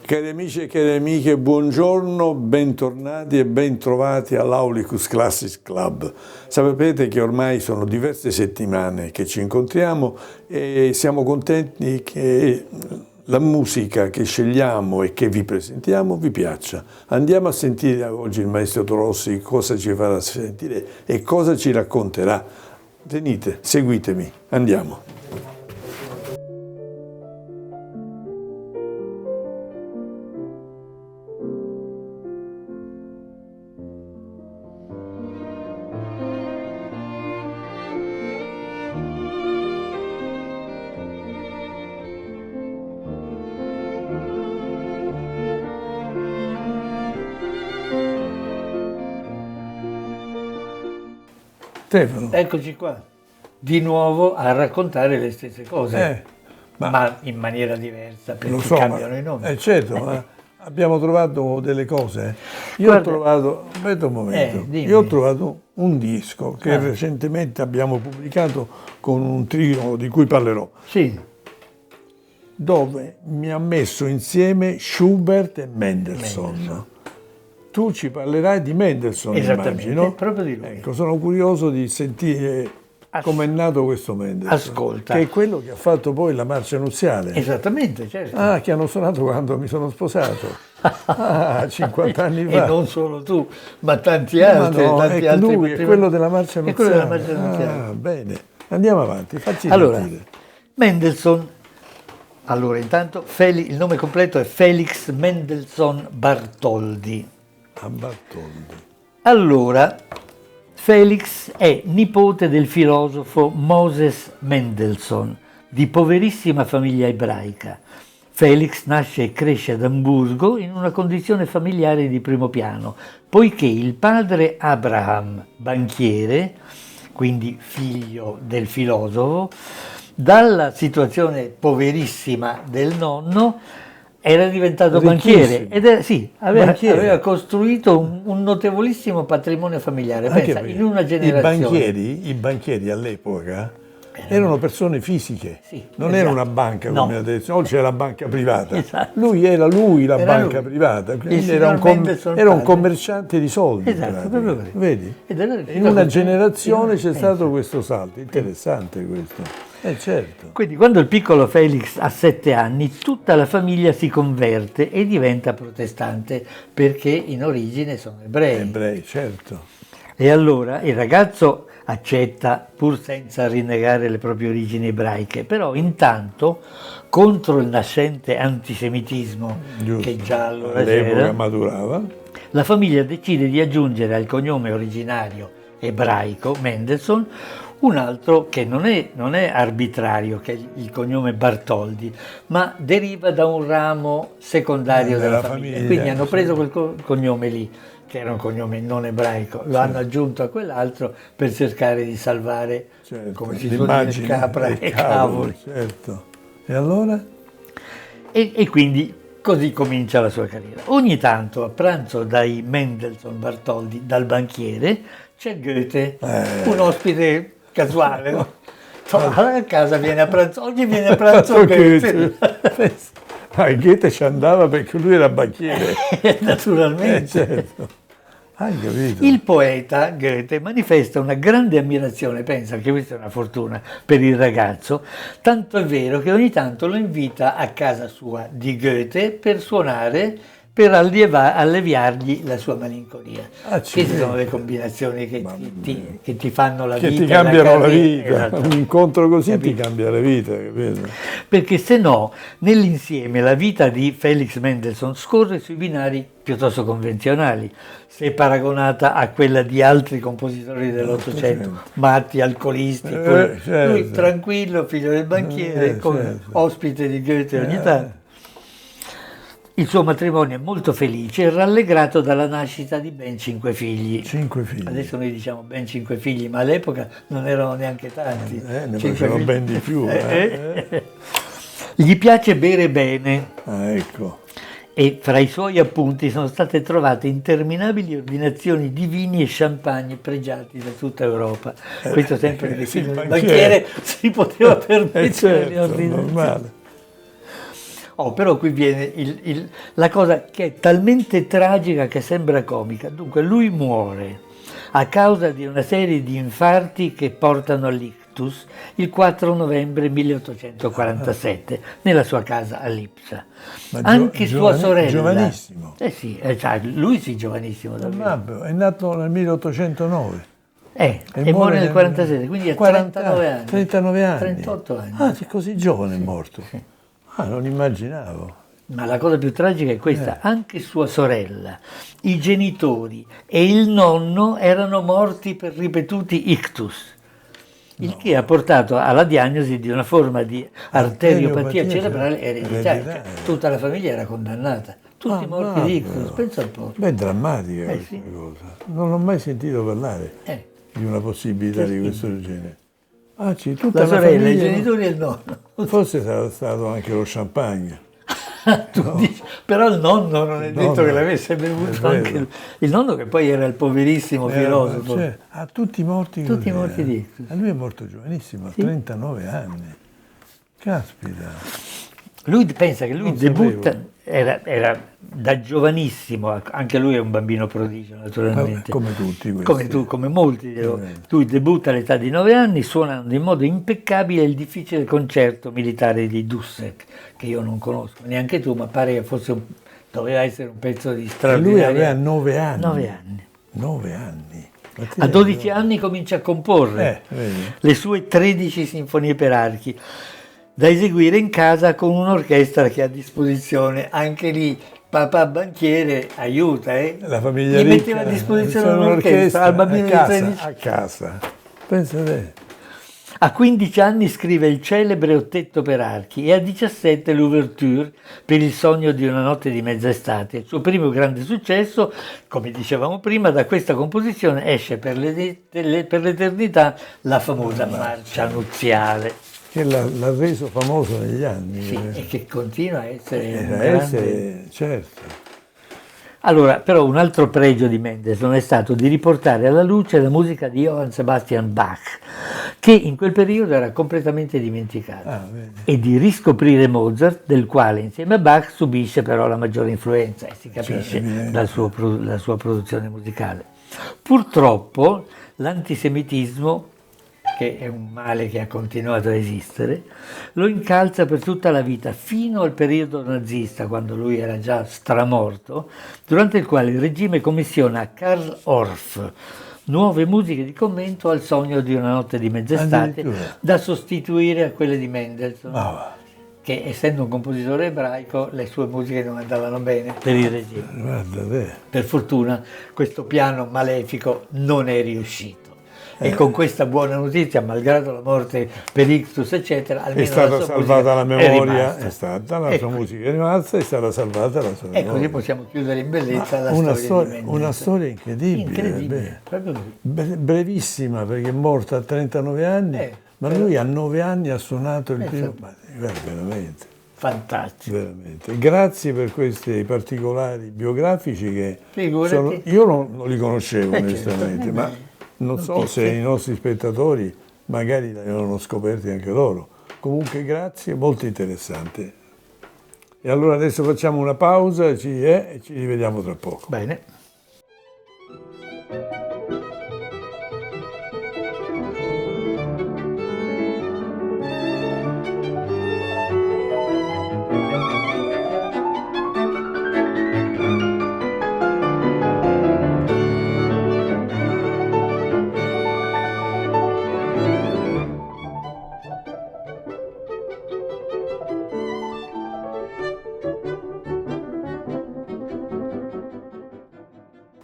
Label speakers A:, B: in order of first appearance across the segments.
A: Cari amici e cari amiche, buongiorno, bentornati e bentrovati all'Aulicus Classics Club. Sapete che ormai sono diverse settimane che ci incontriamo e siamo contenti che la musica che scegliamo e che vi presentiamo vi piaccia. Andiamo a sentire oggi il maestro Torossi cosa ci farà sentire e cosa ci racconterà. Venite, seguitemi, andiamo. Stefano.
B: Eccoci qua, di nuovo a raccontare le stesse cose, ma in maniera diversa, perché cambiano i nomi.
A: Certo, ma abbiamo trovato delle cose. Ho trovato, aspetta un momento, io ho trovato un disco che recentemente abbiamo pubblicato con un trio di cui parlerò.
B: Sì.
A: Dove mi ha messo insieme Schubert e Mendelssohn. Tu ci parlerai di Mendelssohn, immagino.
B: Proprio di lui.
A: Ecco, sono curioso di sentire come è nato questo Mendelssohn.
B: Ascolta.
A: Che è quello che ha fatto poi la marcia nuziale.
B: Esattamente, certo.
A: Ah, che hanno suonato quando mi sono sposato. 50 anni fa.
B: E non solo tu, ma tanti altri.
A: No,
B: tanti
A: è
B: altri
A: lui, è quello della marcia nuziale.
B: È quello della marcia nuziale.
A: Ah, bene. Andiamo avanti, facci
B: allora,
A: sentire.
B: Mendelssohn. Allora, intanto, il nome completo è Felix Mendelssohn Bartholdy.
A: A Bartholdy.
B: Allora, Felix è nipote del filosofo Moses Mendelssohn, di poverissima famiglia ebraica. Felix nasce e cresce ad Amburgo in una condizione familiare di primo piano, poiché il padre Abraham, banchiere, quindi figlio del filosofo, dalla situazione poverissima del nonno, era diventato banchiere ed aveva costruito un notevolissimo patrimonio familiare. Pensa, in una generazione.
A: I banchieri all'epoca erano persone fisiche, non era una banca come adesso. Oggi c'è la banca privata.
B: Esatto.
A: Lui era la banca privata, quindi era un commerciante di soldi.
B: Esatto, proprio così.
A: Vedi? In una generazione c'è stato questo salto, interessante questo. Certo.
B: Quindi quando il piccolo Felix ha 7 anni, tutta la famiglia si converte e diventa protestante, perché in origine sono ebrei.
A: Ebrei, certo.
B: E allora il ragazzo accetta, pur senza rinnegare le proprie origini ebraiche, però intanto, contro il nascente antisemitismo che già allora c'era,
A: maturava,
B: la famiglia decide di aggiungere al cognome originario ebraico, Mendelssohn, un altro che non è arbitrario, che è il cognome Bartholdy, ma deriva da un ramo secondario della famiglia. Quindi hanno preso quel cognome lì, che era un cognome non ebraico, lo hanno aggiunto a quell'altro per cercare di salvare, come si suol dire, capra e cavoli.
A: Certo. E allora?
B: E quindi così comincia la sua carriera. Ogni tanto a pranzo dai Mendelssohn Bartholdy, dal banchiere, c'è Goethe, un ospite casuale, no? A casa viene a pranzo, oggi viene a pranzo Goethe.
A: Goethe ci andava perché lui era banchiere.
B: Naturalmente.
A: Certo. Hai capito.
B: Il poeta Goethe manifesta una grande ammirazione, pensa che questa è una fortuna per il ragazzo, tanto è vero che ogni tanto lo invita a casa sua di Goethe per suonare, per alleviargli la sua malinconia. Queste sono le combinazioni che ti fanno la vita.
A: Che ti cambiano la vita.
B: Esatto.
A: Un incontro così ti cambia la vita, capito?
B: Perché se no, nell'insieme, la vita di Felix Mendelssohn scorre sui binari piuttosto convenzionali, se paragonata a quella di altri compositori dell'Ottocento, matti, alcolisti, lui tranquillo, figlio del banchiere, ospite di Goethe ogni tanto. Il suo matrimonio è molto felice e rallegrato dalla nascita di ben 5 figli.
A: 5 figli.
B: Adesso noi diciamo ben 5 figli, ma all'epoca non erano neanche tanti.
A: Ne facevano ben di più.
B: Gli piace bere bene.
A: Ecco.
B: E fra i suoi appunti sono state trovate interminabili ordinazioni di vini e champagne pregiati da tutta Europa. Questo sempre perché il banchiere si poteva permettere le ordinazioni. Normale. Oh, però qui viene la cosa che è talmente tragica che sembra comica. Dunque, lui muore a causa di una serie di infarti che portano all'ictus il 4 novembre 1847 nella sua casa a Lipsa.
A: Ma
B: Anche sua sorella...
A: Giovanissimo.
B: Sì, cioè, lui sì, giovanissimo davvero.
A: È nato nel 1809.
B: E muore nel 47, quindi ha 39 anni.
A: 39 anni.
B: 38 anni.
A: Ah, è così giovane è morto.
B: Sì.
A: Ah, non immaginavo.
B: Ma la cosa più tragica è questa, anche sua sorella, i genitori e il nonno erano morti per ripetuti ictus, il che ha portato alla diagnosi di una forma di arteriopatia cerebrale ereditaria. Cioè, tutta la famiglia era condannata, tutti morti di ictus, pensa un po'.
A: Beh, drammatica
B: sì.
A: questa cosa. Non ho mai sentito parlare di una possibilità di questo genere. Ah, tutta
B: la sorella,
A: famiglia,
B: i genitori e il nonno.
A: Forse sarà stato anche lo champagne.
B: Dici, però il nonno non è detto che l'avesse bevuto anche il nonno, che poi era il poverissimo filosofo.
A: Tutti morti così.
B: Tutti morti di ictus.
A: E lui è morto giovanissimo, a 39 anni. Caspita.
B: Lui pensa che lui debutta, era da giovanissimo, anche lui è un bambino prodigio naturalmente.
A: Come tutti questi.
B: Come molti. Lui debutta all'età di 9 anni suonando in modo impeccabile il difficile concerto militare di Dussek, che io non conosco, neanche tu, ma pare che fosse doveva essere un pezzo di straordinario.
A: E lui aveva 9 anni.
B: 9 anni.
A: 9 anni.
B: A 12 anni comincia a comporre le sue 13 sinfonie per archi, da eseguire in casa con un'orchestra che ha a disposizione. Anche lì papà banchiere aiuta,
A: La famiglia
B: gli metteva a disposizione un'orchestra al bambino di 13
A: a casa. Pensa te.
B: A 15 anni scrive il celebre Ottetto per archi e a 17 l'Ouverture per Il sogno di una notte di mezz'estate. Il suo primo grande successo, come dicevamo prima, da questa composizione esce per l'eternità la famosa marcia nuziale.
A: Che l'ha reso famoso negli anni.
B: Sì, e che continua a essere un grande...
A: certo.
B: Allora, però un altro pregio di Mendelssohn è stato di riportare alla luce la musica di Johann Sebastian Bach, che in quel periodo era completamente dimenticata, e di riscoprire Mozart, del quale insieme a Bach subisce però la maggiore influenza, e si capisce la sua produzione musicale. Purtroppo l'antisemitismo, che è un male che ha continuato a esistere, lo incalza per tutta la vita, fino al periodo nazista, quando lui era già stramorto, durante il quale il regime commissiona a Karl Orff nuove musiche di commento al sogno di una notte di mezz'estate, da sostituire a quelle di Mendelssohn, che essendo un compositore ebraico le sue musiche non andavano bene per il regime.
A: Guarda te.
B: Per fortuna questo piano malefico non è riuscito. E con questa buona notizia, malgrado la morte per ictus, eccetera, almeno
A: è stata salvata la memoria,
B: è
A: stata la sua musica è rimasta, è stata salvata la sua memoria.
B: E così possiamo chiudere in bellezza la storia di Mendelssohn.
A: Una storia incredibile, brevissima, perché è morto a 39 anni, ma lui a 9 anni ha suonato il primo... veramente.
B: Fantastico.
A: Veramente. Grazie per questi particolari biografici che io non li conoscevo onestamente, ma... Non so se i nostri spettatori magari l'avevano scoperti anche loro. Comunque grazie, molto interessante. E allora adesso facciamo una pausa e ci rivediamo tra poco.
B: Bene.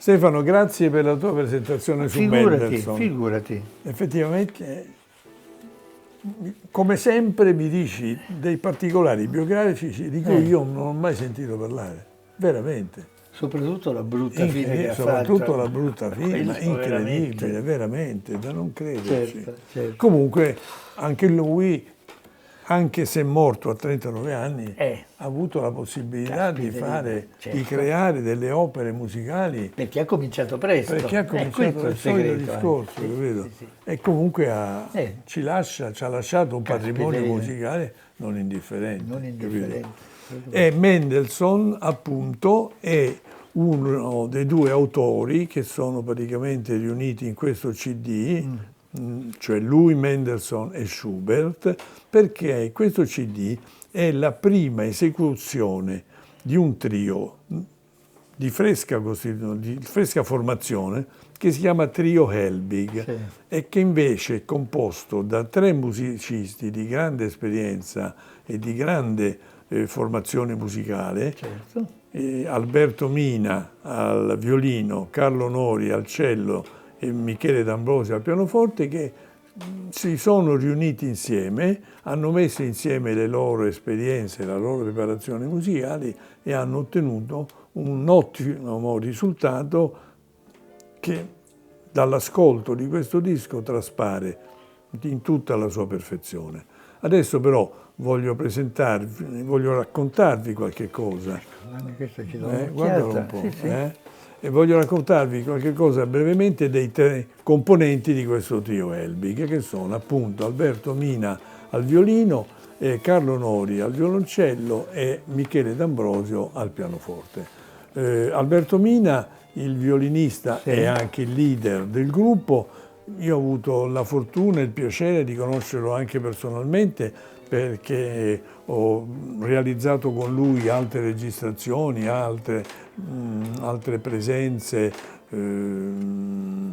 A: Stefano, grazie per la tua presentazione su Mendelssohn.
B: Figurati.
A: Effettivamente, come sempre mi dici dei particolari biografici di cui io non ho mai sentito parlare, veramente.
B: Soprattutto la brutta fine che ha fatto.
A: Soprattutto la brutta fine, ma incredibile, veramente, da non crederci.
B: Certo.
A: Comunque, anche lui, anche se è morto a 39 anni, ha avuto la possibilità di creare delle opere musicali.
B: Perché ha cominciato presto.
A: Perché ha cominciato il solito discorso, capito?
B: Sì.
A: E comunque ci ha lasciato un patrimonio musicale non indifferente.
B: Non indifferente.
A: E Mendelssohn, appunto, è uno dei due autori che sono praticamente riuniti in questo CD, cioè lui, Mendelssohn e Schubert, perché questo CD è la prima esecuzione di un trio di fresca formazione che si chiama Trio Helbig,
B: Sì.
A: e che invece è composto da 3 musicisti di grande esperienza e di grande formazione musicale,
B: Certo.
A: Alberto Mina al violino, Carlo Nori al cello e Michele D'Ambrosio al pianoforte, che si sono riuniti insieme, hanno messo insieme le loro esperienze, la loro preparazione musicali e hanno ottenuto un ottimo risultato che dall'ascolto di questo disco traspare in tutta la sua perfezione. Adesso però voglio raccontarvi qualche cosa.
B: Questo ci do
A: Guardalo un
B: un'occhiata.
A: po'.
B: Sì, sì.
A: E voglio raccontarvi qualche cosa brevemente dei 3 componenti di questo trio Helbig, che sono appunto Alberto Mina al violino, Carlo Nori al violoncello e Michele D'Ambrosio al pianoforte. Alberto Mina, il violinista,
B: Sì.
A: è anche il leader del gruppo. Io ho avuto la fortuna e il piacere di conoscerlo anche personalmente, perché ho realizzato con lui altre registrazioni, altre presenze in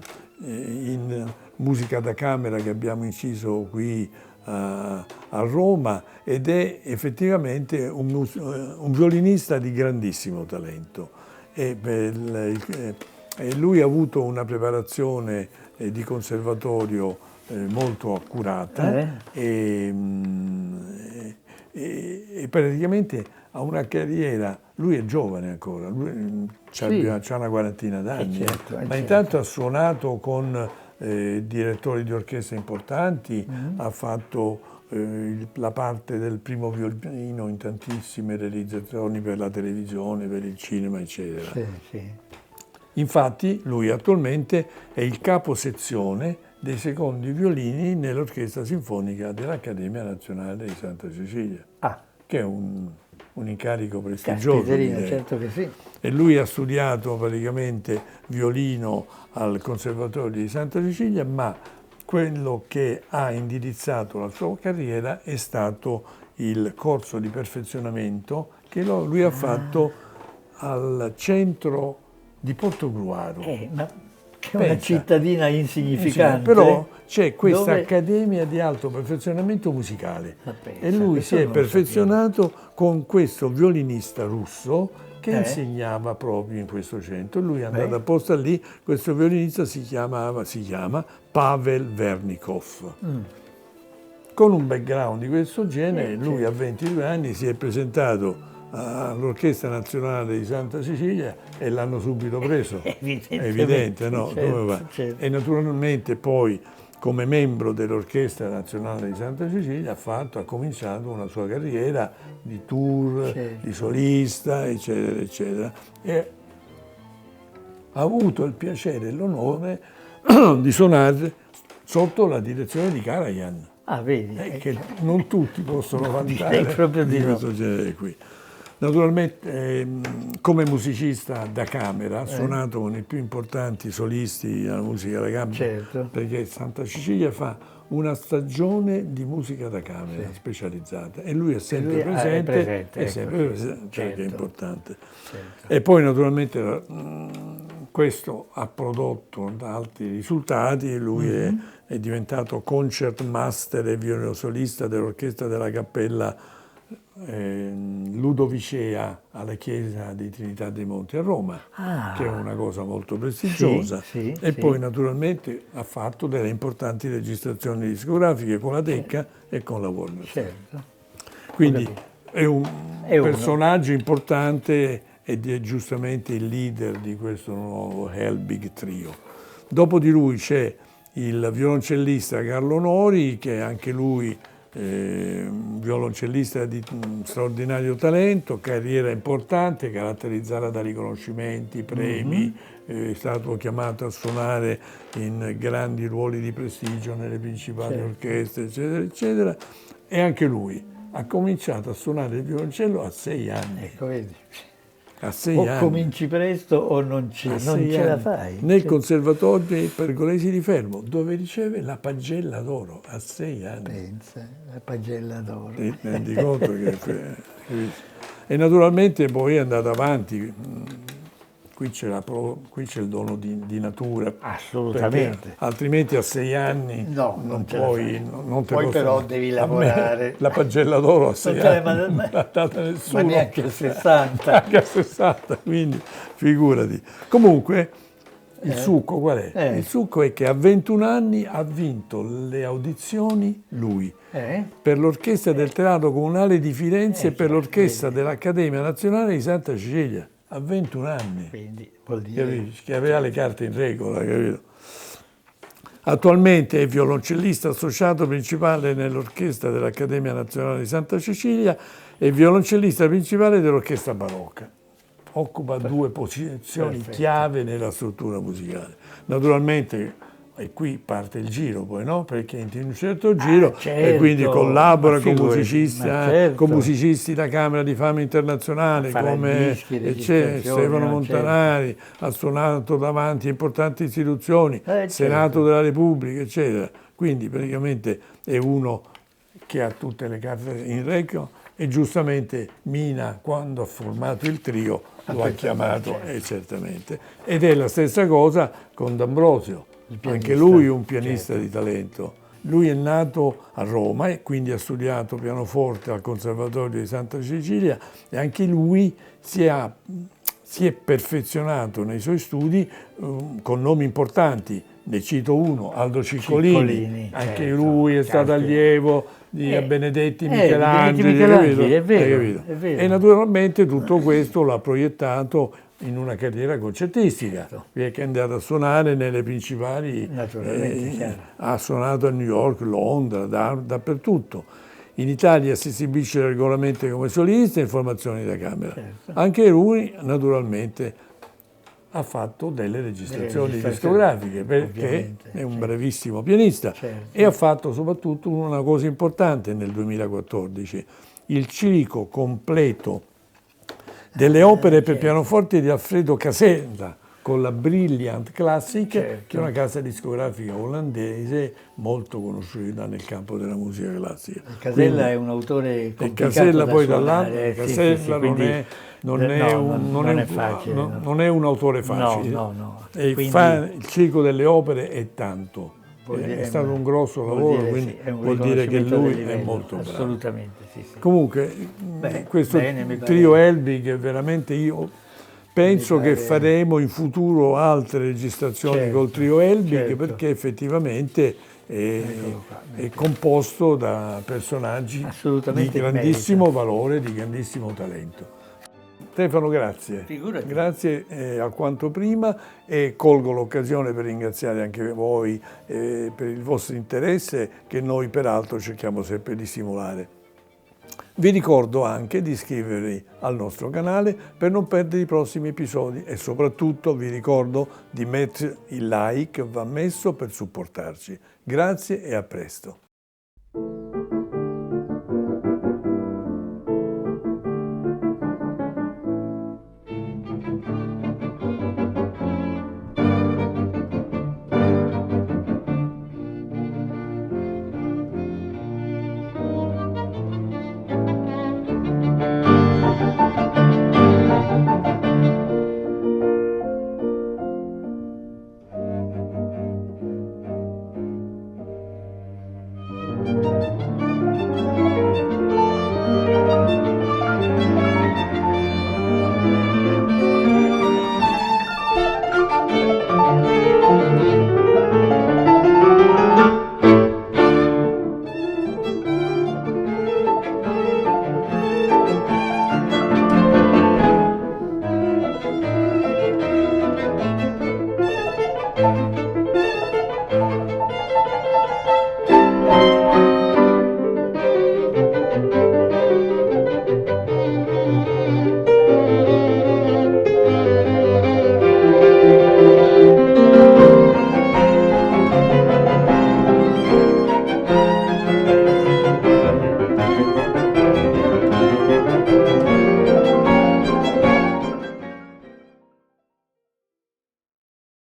A: musica da camera che abbiamo inciso qui a Roma, ed è effettivamente un violinista di grandissimo talento. E lui ha avuto una preparazione di conservatorio molto accurata e praticamente ha una carriera. Lui è giovane ancora, lui c'ha una quarantina d'anni,
B: certo,
A: ma intanto ha suonato con direttori di orchestra importanti, ha fatto la parte del primo violino in tantissime realizzazioni per la televisione, per il cinema, eccetera.
B: Sì, sì.
A: Infatti lui attualmente è il capo sezione dei secondi violini nell'Orchestra Sinfonica dell'Accademia Nazionale di Santa Cecilia, che è un incarico prestigioso.
B: Caspiterina, certo che sì.
A: E lui ha studiato praticamente violino al Conservatorio di Santa Cecilia, ma quello che ha indirizzato la sua carriera è stato il corso di perfezionamento che lui ha fatto al centro di Portogruaro.
B: Ma che è una cittadina insignificante.
A: Però c'è questa
B: dove...
A: accademia di alto perfezionamento musicale,
B: pensa,
A: e lui si è perfezionato con questo violinista russo che insegnava proprio in questo centro. Lui è andato apposta lì. Questo violinista si chiama Pavel Vernikov. Con un background di questo genere, lui a 22 anni si è presentato all'Orchestra Nazionale di Santa Cecilia e l'hanno subito preso. È evidente, no?
B: Certo,
A: Come va?
B: certo.
A: E naturalmente poi, come membro dell'Orchestra Nazionale di Santa Cecilia, ha cominciato una sua carriera di tour, di solista, eccetera, eccetera. E ha avuto il piacere e l'onore di suonare sotto la direzione di Karajan.
B: Vedi.
A: Che non tutti possono vantare
B: proprio di
A: questo genere qui. Naturalmente come musicista da camera ha suonato con i più importanti solisti della musica da camera, perché Santa Cecilia fa una stagione di musica da camera specializzata, e lui è sempre presente, che è importante. E poi naturalmente questo ha prodotto altri risultati. Lui è diventato concertmaster e violosolista dell'orchestra della Cappella Ludovicea alla Chiesa di Trinità dei Monti a Roma, che è una cosa molto prestigiosa. Poi naturalmente ha fatto delle importanti registrazioni discografiche con la Decca e con la Warner. Quindi è un personaggio importante ed è giustamente il leader di questo nuovo Helbig Trio. Dopo di lui c'è il violoncellista Carlo Nori, che è anche lui un violoncellista di straordinario talento, carriera importante, caratterizzata da riconoscimenti, premi, è stato chiamato a suonare in grandi ruoli di prestigio nelle principali orchestre, eccetera, eccetera. E anche lui ha cominciato a suonare il violoncello a 6 anni.
B: Ecco, vedi.
A: A 6
B: O
A: anni.
B: cominci presto o non ce la fai.
A: Nel Conservatorio Pergolesi di Fermo, dove riceve la Pagella d'Oro a 6 anni.
B: Pensa, la Pagella d'Oro.
A: Ti rendi conto che... E naturalmente poi è andato avanti. Qui c'è il dono di natura.
B: Assolutamente.
A: Altrimenti a 6 anni non puoi... Non te
B: poi però devi lavorare.
A: La Pagella d'Oro a 6 anni non l'ha data nessuno.
B: Ma neanche a 60.
A: Anche a 60, quindi figurati. Comunque, il succo qual è? Il succo è che a 21 anni ha vinto le audizioni lui. Per l'Orchestra del Teatro Comunale di Firenze e per l'Orchestra dell'Accademia Nazionale di Santa Cecilia. A 21 anni.
B: Quindi vuol dire...
A: Capisci? Che aveva le carte in regola, capito? Attualmente è violoncellista associato principale nell'Orchestra dell'Accademia Nazionale di Santa Cecilia e violoncellista principale dell'Orchestra Barocca. Occupa 2 posizioni chiave nella struttura musicale. Naturalmente, e qui parte il giro poi, no? Perché entri in un certo giro e quindi collabora con musicisti da Camera di Fama Internazionale come Stefano Montanari, ha suonato davanti a importanti istituzioni, Senato della Repubblica, eccetera. Quindi praticamente è uno che ha tutte le carte in regola e giustamente Mina, quando ha formato il trio, lo ha chiamato, certamente. Ed è la stessa cosa con D'Ambrosio. Anche lui un pianista di talento. Lui è nato a Roma e quindi ha studiato pianoforte al Conservatorio di Santa Cecilia e anche lui si è perfezionato nei suoi studi con nomi importanti. Ne cito uno, Aldo Ciccolini. Anche lui è stato allievo di Benedetti Michelangeli.
B: È vero.
A: E naturalmente tutto questo l'ha proiettato in una carriera concertistica, perché è andato a suonare nelle principali, ha suonato a New York, Londra, dappertutto. In Italia si esibisce regolarmente come solista in formazioni da camera. Anche lui naturalmente ha fatto delle registrazioni discografiche perché è un bravissimo pianista e ha fatto soprattutto una cosa importante nel 2014, il ciclo completo delle opere per pianoforte di Alfredo Casella con la Brilliant Classic, che è una casa discografica olandese molto conosciuta nel campo della musica classica.
B: Casella è un autore complicato
A: Casella
B: da
A: poi
B: suonare.
A: dall'altro, Casella non è un autore facile. E il ciclo delle opere è tanto. È stato un grosso lavoro, quindi vuol dire che lui è molto bravo.
B: Assolutamente, sì.
A: Comunque, questo trio Helbig, veramente io penso che faremo in futuro altre registrazioni col trio Helbig, perché effettivamente è composto da personaggi di grandissimo valore, di grandissimo talento. Stefano, grazie.
B: Figurati.
A: Grazie alquanto prima e colgo l'occasione per ringraziare anche voi per il vostro interesse che noi peraltro cerchiamo sempre di stimolare. Vi ricordo anche di iscrivervi al nostro canale per non perdere i prossimi episodi e soprattutto vi ricordo di mettere il like, va messo per supportarci. Grazie e a presto.